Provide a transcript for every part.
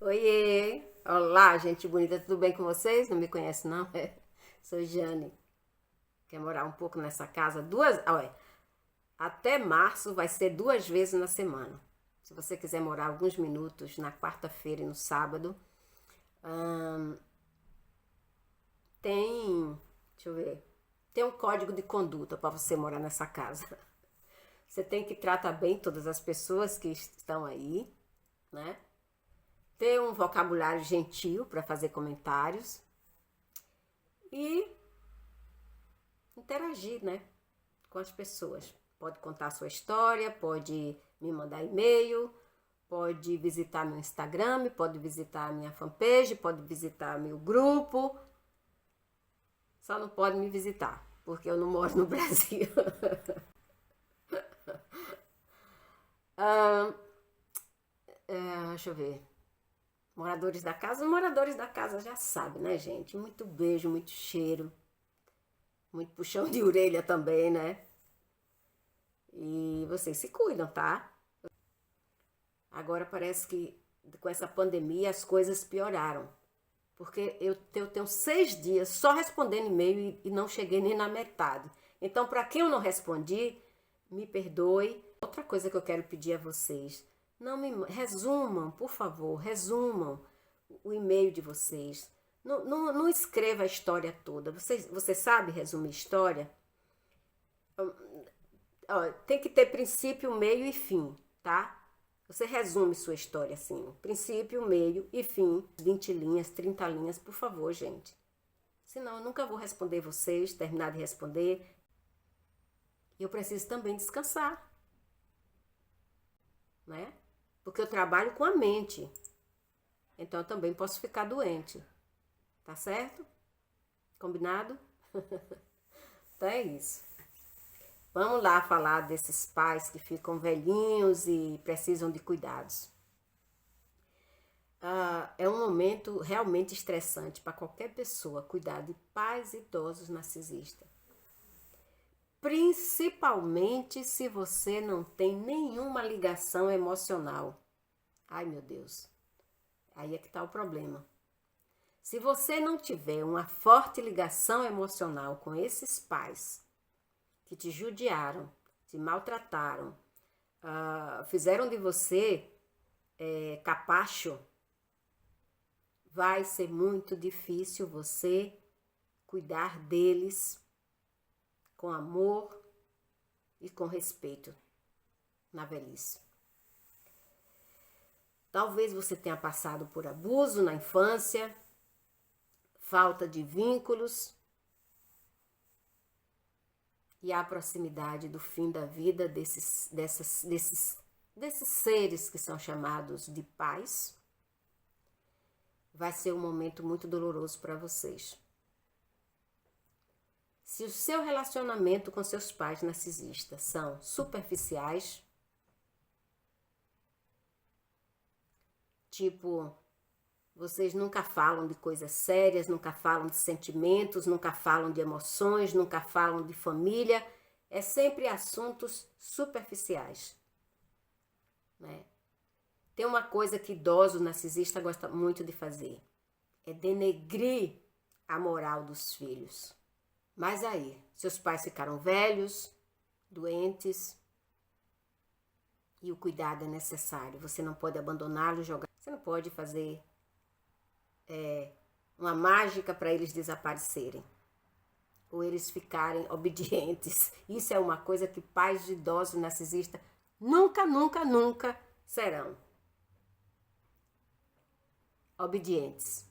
Oiê! Olá, gente bonita, tudo bem com vocês? Não me conhece, não? Sou Jane. Quer morar um pouco nessa casa? Olha, até março vai ser 2 vezes na semana. Se você quiser morar alguns minutos na quarta-feira e no sábado, tem, deixa eu ver, tem um código de conduta para você morar nessa casa. Você tem que tratar bem todas as pessoas que estão aí, né? Ter um vocabulário gentil para fazer comentários e interagir, né, com as pessoas. Pode contar a sua história, pode me mandar e-mail, pode visitar meu Instagram, pode visitar a minha fanpage, pode visitar meu grupo. Só não pode me visitar, porque eu não moro no Brasil. Deixa eu ver. Moradores da casa já sabem, né, gente? Muito beijo, muito cheiro, muito puxão de orelha também, né? E vocês se cuidam, tá? Agora parece que com essa pandemia as coisas pioraram. Porque eu tenho 6 dias só respondendo e-mail e não cheguei nem na metade. Então, para quem eu não respondi, me perdoe. Outra coisa que eu quero pedir a vocês, não me resumam, por favor, resumam o e-mail de vocês. Não escreva a história toda. Você sabe resumir história? Ó, tem que ter princípio, meio e fim, tá? Você resume sua história assim, princípio, meio e fim, 20 linhas, 30 linhas, por favor, gente. Senão eu nunca vou responder vocês, terminar de responder. E eu preciso também descansar, né? Porque eu trabalho com a mente. Então eu também posso ficar doente. Tá certo? Combinado? Então é isso. Vamos lá falar desses pais que ficam velhinhos e precisam de cuidados. É um momento realmente estressante para qualquer pessoa cuidar de pais idosos narcisistas. Principalmente se você não tem nenhuma ligação emocional. Ai, meu Deus. Aí é que está o problema. Se você não tiver uma forte ligação emocional com esses pais que te judiaram, te maltrataram, fizeram de você capacho, vai ser muito difícil você cuidar deles com amor e com respeito na velhice. Talvez você tenha passado por abuso na infância, falta de vínculos e a proximidade do fim da vida desses seres que são chamados de pais. Vai ser um momento muito doloroso para vocês. Se o seu relacionamento com seus pais narcisistas são superficiais, tipo, vocês nunca falam de coisas sérias, nunca falam de sentimentos, nunca falam de emoções, nunca falam de família, é sempre assuntos superficiais, né? Tem uma coisa que idoso narcisista gosta muito de fazer, é denegrir a moral dos filhos. Mas aí, seus pais ficaram velhos, doentes, e o cuidado é necessário. Você não pode abandoná-los, jogar. Você não pode fazer uma mágica para eles desaparecerem ou eles ficarem obedientes. Isso é uma coisa que pais de idosos narcisistas nunca, nunca, nunca serão obedientes.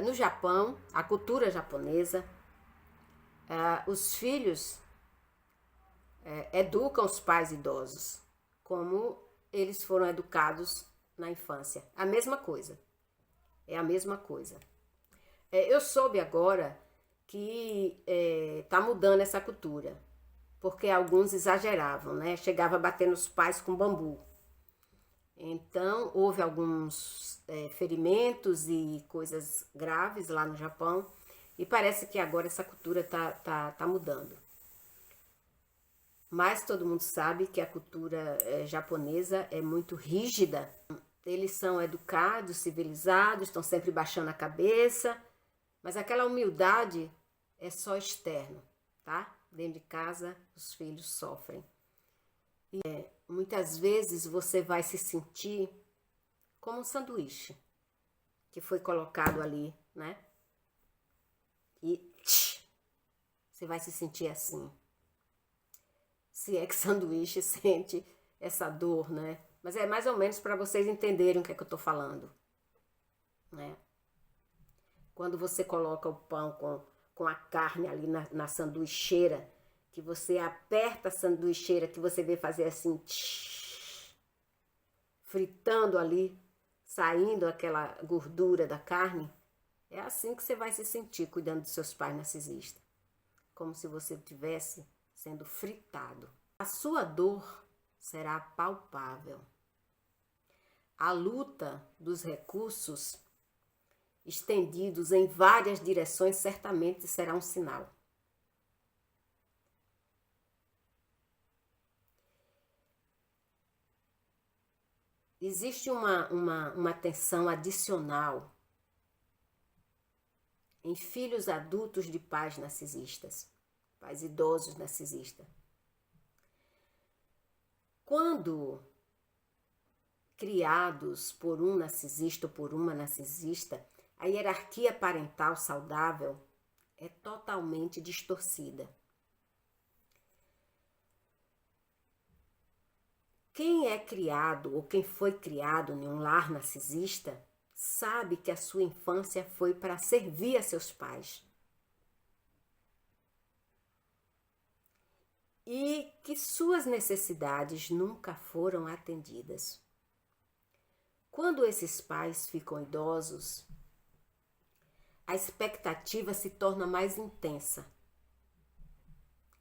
No Japão, a cultura japonesa, os filhos educam os pais idosos como eles foram educados na infância. A mesma coisa. É a mesma coisa. Eu soube agora que está mudando essa cultura, porque alguns exageravam, né? Chegava a bater nos pais com bambu. Então, houve alguns ferimentos e coisas graves lá no Japão, e parece que agora essa cultura tá mudando. Mas todo mundo sabe que a cultura japonesa é muito rígida Eles são educados, civilizados, estão sempre baixando a cabeça, mas aquela humildade é só externo, tá? Dentro de casa, os filhos sofrem. E muitas vezes você vai se sentir como um sanduíche que foi colocado ali, né? E você vai se sentir assim. Se é que sanduíche sente essa dor, né? Mas é mais ou menos para vocês entenderem o que é que eu tô falando, né? Quando você coloca o pão com a carne ali na sanduicheira, que você aperta a sanduicheira, que você vê fazer assim, fritando ali, saindo aquela gordura da carne, é assim que você vai se sentir cuidando dos seus pais narcisistas. Como se você estivesse sendo fritado. A sua dor será palpável. A luta dos recursos estendidos em várias direções certamente será um sinal. Existe uma tensão adicional em filhos adultos de pais narcisistas, pais idosos narcisistas. Quando criados por um narcisista ou por uma narcisista, a hierarquia parental saudável é totalmente distorcida. Quem é criado ou quem foi criado em um lar narcisista sabe que a sua infância foi para servir a seus pais. E que suas necessidades nunca foram atendidas. Quando esses pais ficam idosos, a expectativa se torna mais intensa.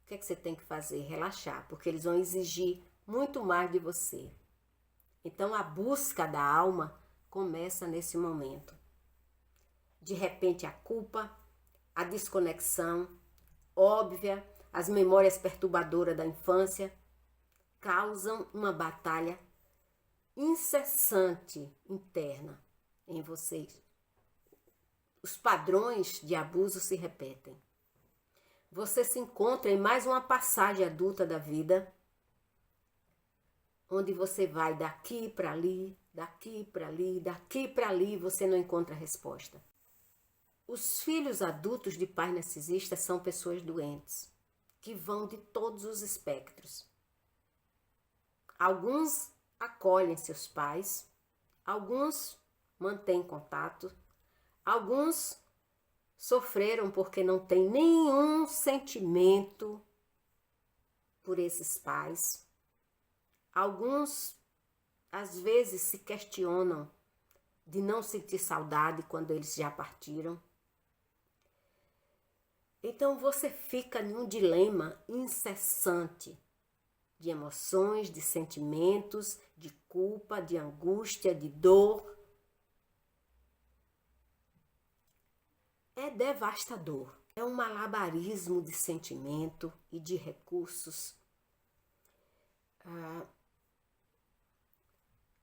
O que é que você tem que fazer? Relaxar, porque eles vão exigir muito mais de você. Então a busca da alma começa nesse momento. De repente a culpa, a desconexão óbvia, as memórias perturbadoras da infância causam uma batalha incessante interna em vocês. Os padrões de abuso se repetem. Você se encontra em mais uma passagem adulta da vida, onde você vai daqui para ali, daqui para ali, daqui para ali, e você não encontra resposta. Os filhos adultos de pais narcisistas são pessoas doentes, que vão de todos os espectros. Alguns acolhem seus pais, alguns mantêm contato, alguns sofreram porque não têm nenhum sentimento por esses pais. Alguns, às vezes, se questionam de não sentir saudade quando eles já partiram. Então você fica em um dilema incessante de emoções, de sentimentos, de culpa, de angústia, de dor. É devastador. É um malabarismo de sentimento e de recursos.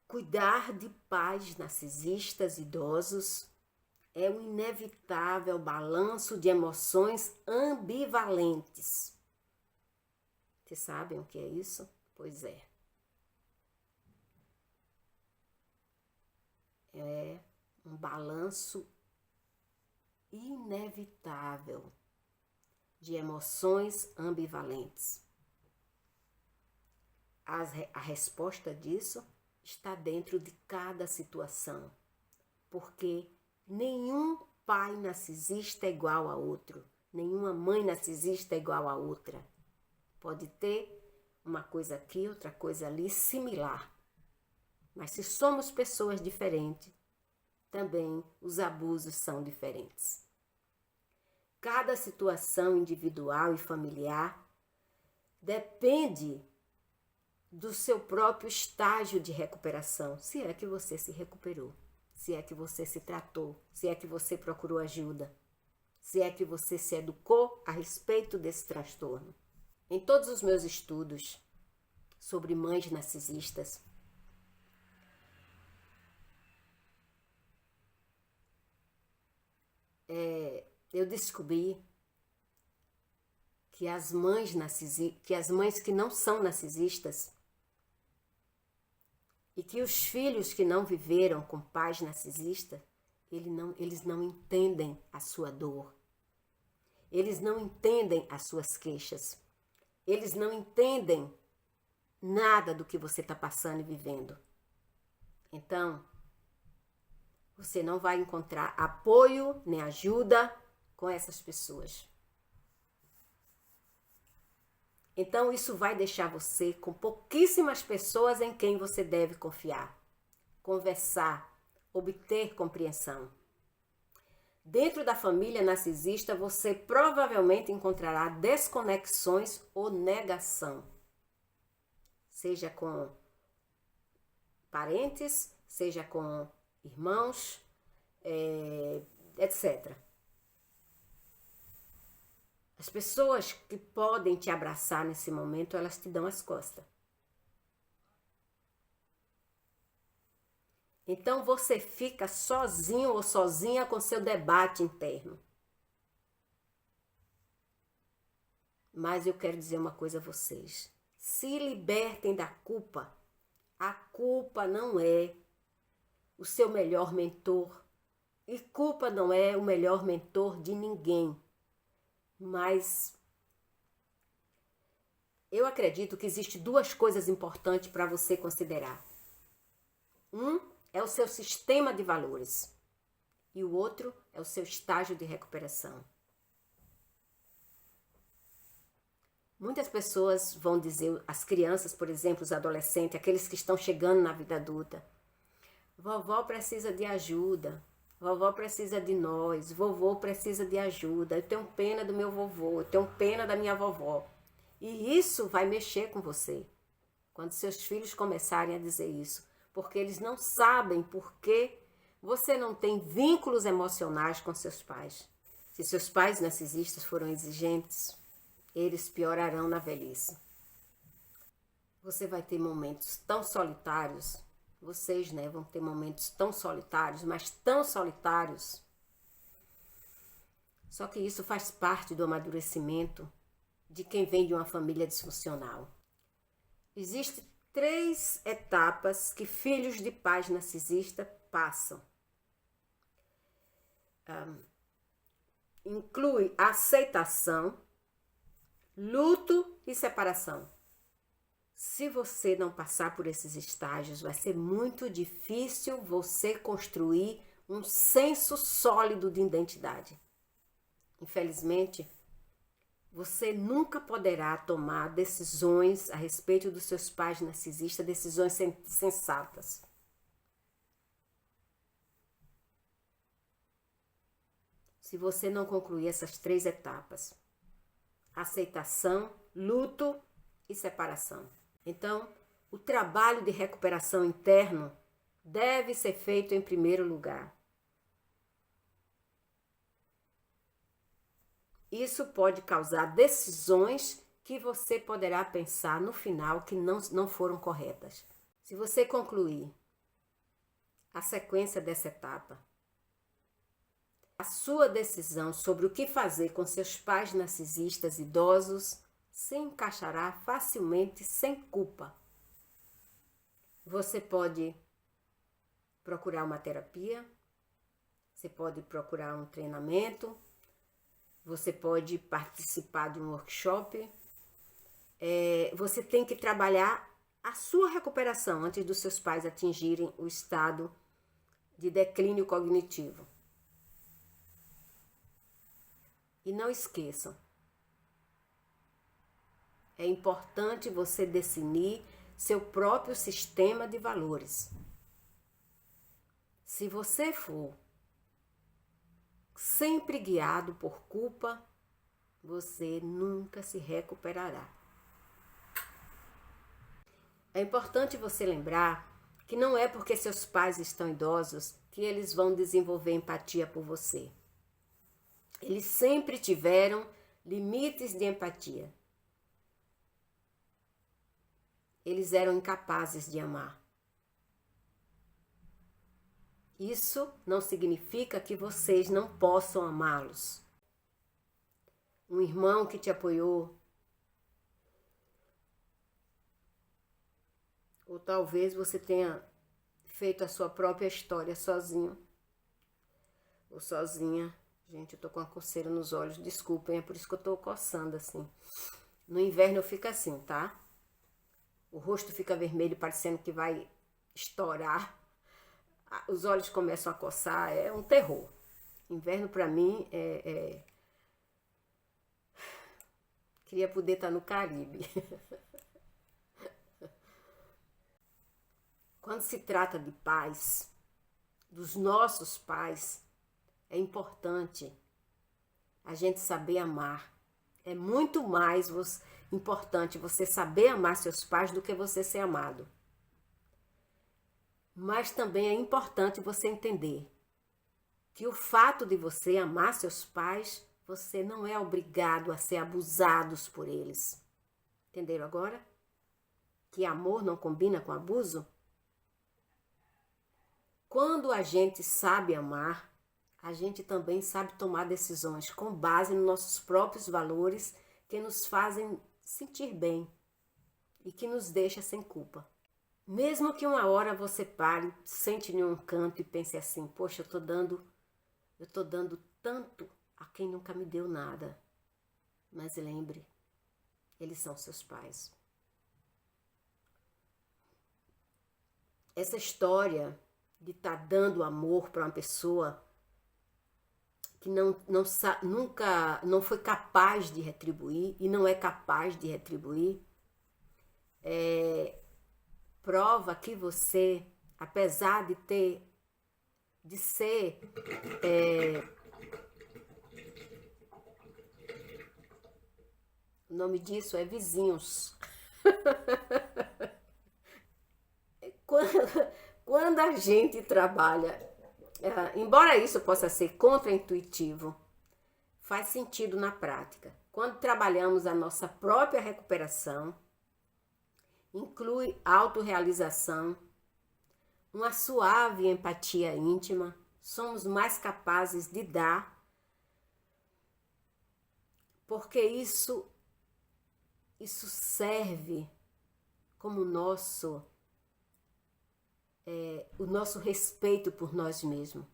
Cuidar de pais narcisistas idosos é um inevitável balanço de emoções ambivalentes. Vocês sabem o que é isso? Pois é. É um balanço inevitável de emoções ambivalentes. A resposta disso está dentro de cada situação, porque nenhum pai narcisista é igual a outro, nenhuma mãe narcisista é igual a outra. Pode ter uma coisa aqui, outra coisa ali, similar. Mas se somos pessoas diferentes, também os abusos são diferentes. Cada situação individual e familiar depende do seu próprio estágio de recuperação, se é que você se recuperou, se é que você se tratou, se é que você procurou ajuda, se é que você se educou a respeito desse transtorno. Em todos os meus estudos sobre mães narcisistas, eu descobri que as mães que não são narcisistas e que os filhos que não viveram com pais narcisistas, eles não entendem a sua dor. Eles não entendem as suas queixas. Eles não entendem nada do que você está passando e vivendo. Então, você não vai encontrar apoio nem ajuda com essas pessoas. Então, isso vai deixar você com pouquíssimas pessoas em quem você deve confiar, conversar, obter compreensão. Dentro da família narcisista, você provavelmente encontrará desconexões ou negação, seja com parentes, seja com irmãos, etc. As pessoas que podem te abraçar nesse momento, elas te dão as costas. Então você fica sozinho ou sozinha com seu debate interno. Mas eu quero dizer uma coisa a vocês. Se libertem da culpa. A culpa não é o seu melhor mentor. E culpa não é o melhor mentor de ninguém. Mas eu acredito que existem duas coisas importantes para você considerar. É o seu sistema de valores e o outro é o seu estágio de recuperação. Muitas pessoas vão dizer, as crianças, por exemplo, os adolescentes, aqueles que estão chegando na vida adulta, vovó precisa de ajuda, vovó precisa de nós, vovô precisa de ajuda, eu tenho pena do meu vovô, eu tenho pena da minha vovó. E isso vai mexer com você, quando seus filhos começarem a dizer isso. Porque eles não sabem por que você não tem vínculos emocionais com seus pais. Se seus pais narcisistas foram exigentes, eles piorarão na velhice. Você vai ter momentos tão solitários, vocês, vão ter momentos tão solitários, mas tão solitários. Só que isso faz parte do amadurecimento de quem vem de uma família disfuncional. Existem 3 etapas que filhos de pais narcisistas passam. Inclui aceitação, luto e separação. Se você não passar por esses estágios, vai ser muito difícil você construir um senso sólido de identidade. Infelizmente, você nunca poderá tomar decisões a respeito dos seus pais narcisistas, decisões sensatas. Se você não concluir essas 3 etapas: aceitação, luto e separação. Então, o trabalho de recuperação interno deve ser feito em primeiro lugar. Isso pode causar decisões que você poderá pensar no final que não foram corretas. Se você concluir a sequência dessa etapa, a sua decisão sobre o que fazer com seus pais narcisistas idosos se encaixará facilmente sem culpa. Você pode procurar uma terapia, você pode procurar um treinamento, você pode participar de um workshop. Você tem que trabalhar a sua recuperação antes dos seus pais atingirem o estado de declínio cognitivo. E não esqueçam, é importante você definir seu próprio sistema de valores. Se você for sempre guiado por culpa, você nunca se recuperará. É importante você lembrar que não é porque seus pais estão idosos que eles vão desenvolver empatia por você. Eles sempre tiveram limites de empatia. Eles eram incapazes de amar. Isso não significa que vocês não possam amá-los. Um irmão que te apoiou, ou talvez você tenha feito a sua própria história sozinho ou sozinha. Gente, eu tô com uma coceira nos olhos, desculpem, é por isso que eu tô coçando assim. No inverno eu fico assim, tá? O rosto fica vermelho, parecendo que vai estourar. Os olhos começam a coçar, é um terror. Inverno pra mim Queria poder estar no Caribe. Quando se trata de pais, dos nossos pais, é importante a gente saber amar. É muito mais importante você saber amar seus pais do que você ser amado. Mas também é importante você entender que o fato de você amar seus pais, você não é obrigado a ser abusado por eles. Entenderam agora? Que amor não combina com abuso? Quando a gente sabe amar, a gente também sabe tomar decisões com base nos nossos próprios valores que nos fazem sentir bem e que nos deixa sem culpa. Mesmo que uma hora você pare, sente em um canto e pense assim, poxa, eu tô dando tanto a quem nunca me deu nada. Mas lembre, eles são seus pais. Essa história de estar dando amor para uma pessoa que nunca não foi capaz de retribuir e não é capaz de retribuir, prova que você, apesar de ser o nome disso é vizinhos. Quando a gente trabalha, embora isso possa ser contraintuitivo, faz sentido na prática. Quando trabalhamos a nossa própria recuperação, inclui autorrealização, uma suave empatia íntima, somos mais capazes de dar, porque isso serve como o nosso respeito por nós mesmos.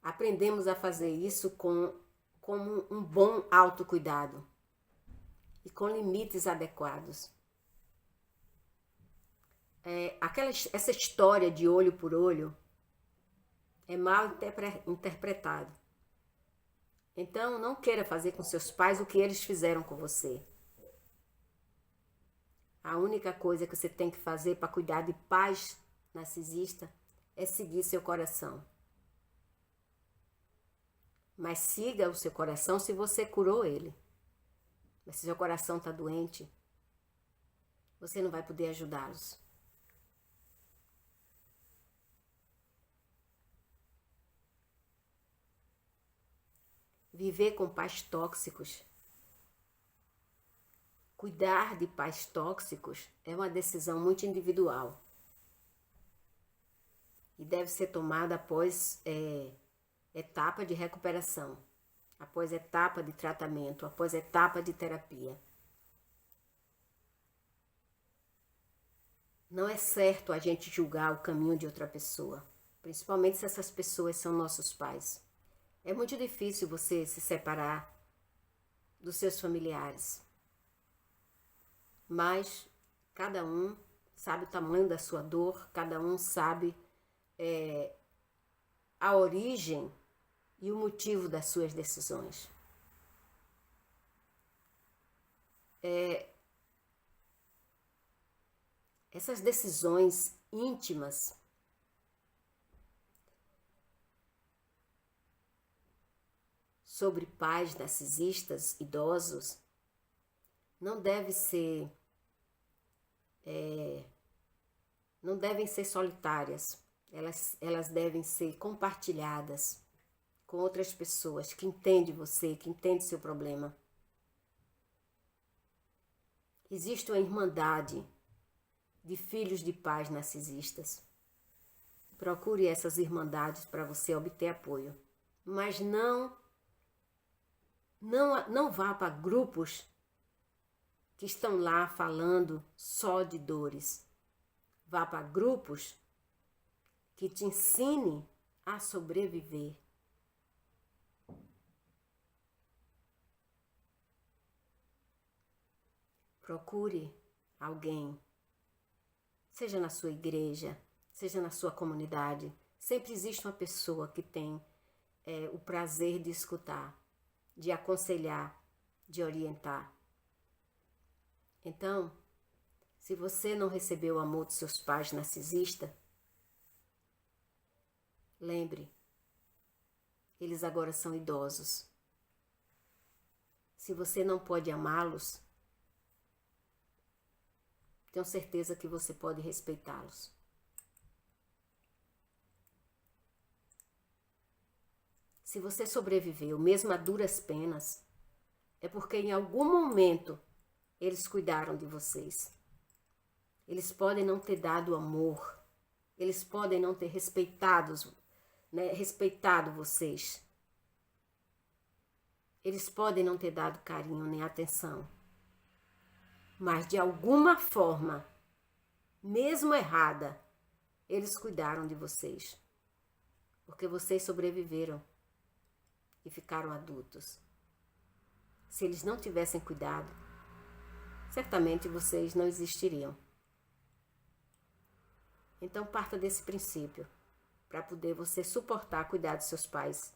Aprendemos a fazer isso como um bom autocuidado e com limites adequados. Essa história de olho por olho é mal interpretado. Então, não queira fazer com seus pais o que eles fizeram com você. A única coisa que você tem que fazer para cuidar de pais narcisistas é seguir seu coração. Mas siga o seu coração se você curou ele. Mas se seu coração está doente, você não vai poder ajudá-los. Viver com pais tóxicos, cuidar de pais tóxicos é uma decisão muito individual e deve ser tomada após etapa de recuperação, após etapa de tratamento, após etapa de terapia. Não é certo a gente julgar o caminho de outra pessoa, principalmente se essas pessoas são nossos pais. É muito difícil você se separar dos seus familiares, mas cada um sabe o tamanho da sua dor, cada um sabe a origem e o motivo das suas decisões. Essas decisões íntimas sobre pais narcisistas idosos não devem ser solitárias. Elas devem ser compartilhadas com outras pessoas que entendem você, que entendem seu problema. Existe uma irmandade de filhos de pais narcisistas. Procure essas irmandades para você obter apoio. Mas não vá para grupos que estão lá falando só de dores. Vá para grupos que te ensinem a sobreviver. Procure alguém, seja na sua igreja, seja na sua comunidade. Sempre existe uma pessoa que tem o prazer de escutar, de aconselhar, de orientar. Então, se você não recebeu o amor dos seus pais narcisistas, lembre, eles agora são idosos. Se você não pode amá-los, tenho certeza que você pode respeitá-los. Se você sobreviveu, mesmo a duras penas, é porque em algum momento eles cuidaram de vocês. Eles podem não ter dado amor, eles podem não ter respeitado vocês. Eles podem não ter dado carinho nem atenção. Mas de alguma forma, mesmo errada, eles cuidaram de vocês. Porque vocês sobreviveram e ficaram adultos. Se eles não tivessem cuidado, certamente vocês não existiriam. Então parta desse princípio, para poder você suportar cuidar de seus pais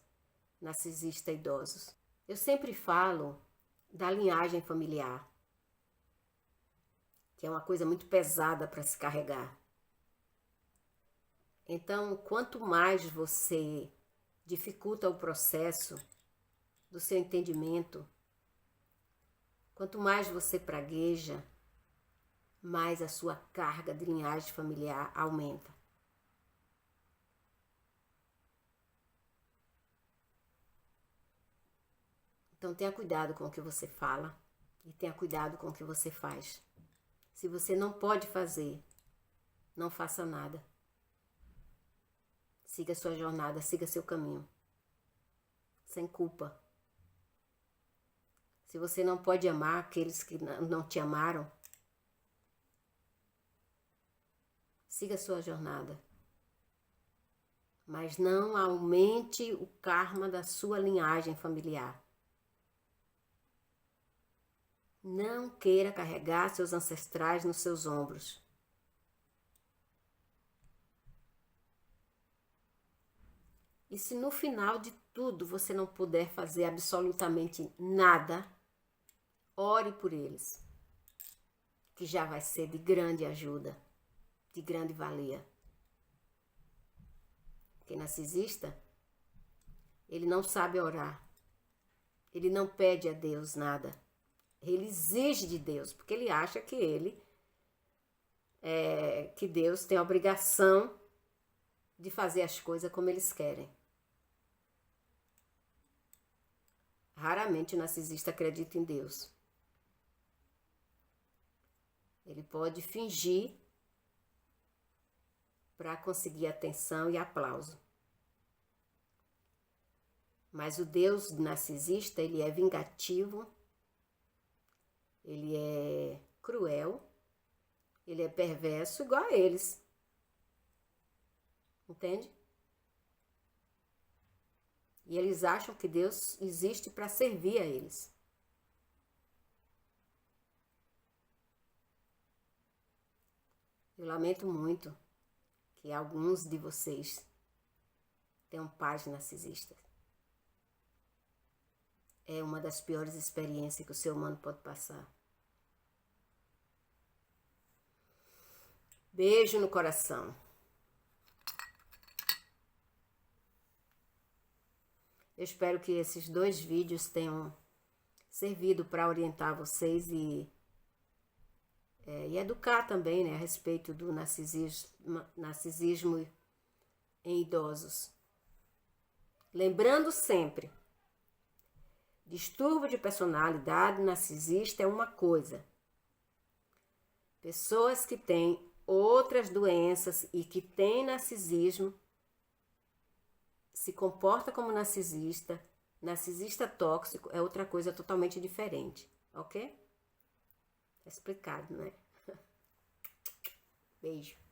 narcisistas idosos. Eu sempre falo da linhagem familiar, que é uma coisa muito pesada para se carregar. Então, quanto mais você dificulta o processo do seu entendimento, quanto mais você pragueja, mais a sua carga de linhagem familiar aumenta. Então tenha cuidado com o que você fala e tenha cuidado com o que você faz. Se você não pode fazer, não faça nada. Siga sua jornada, siga seu caminho. Sem culpa. Se você não pode amar aqueles que não te amaram, siga sua jornada. Mas não aumente o karma da sua linhagem familiar. Não queira carregar seus ancestrais nos seus ombros. E se no final de tudo você não puder fazer absolutamente nada, ore por eles, que já vai ser de grande ajuda, de grande valia. Porque narcisista, ele não sabe orar, ele não pede a Deus nada. Ele exige de Deus, porque ele acha que que Deus tem a obrigação de fazer as coisas como eles querem. Raramente o narcisista acredita em Deus. Ele pode fingir para conseguir atenção e aplauso. Mas o Deus narcisista, ele é vingativo, ele é cruel, ele é perverso igual a eles. Entende? E eles acham que Deus existe para servir a eles. Eu lamento muito que alguns de vocês tenham pais narcisistas. É uma das piores experiências que o ser humano pode passar. Beijo no coração. Eu espero que esses 2 vídeos tenham servido para orientar vocês e educar também, né, a respeito do narcisismo em idosos. Lembrando sempre, distúrbio de personalidade narcisista é uma coisa. Pessoas que têm outras doenças e que tem narcisismo, se comporta como narcisista, narcisista tóxico é outra coisa totalmente diferente, ok? Tá explicado, né? Beijo.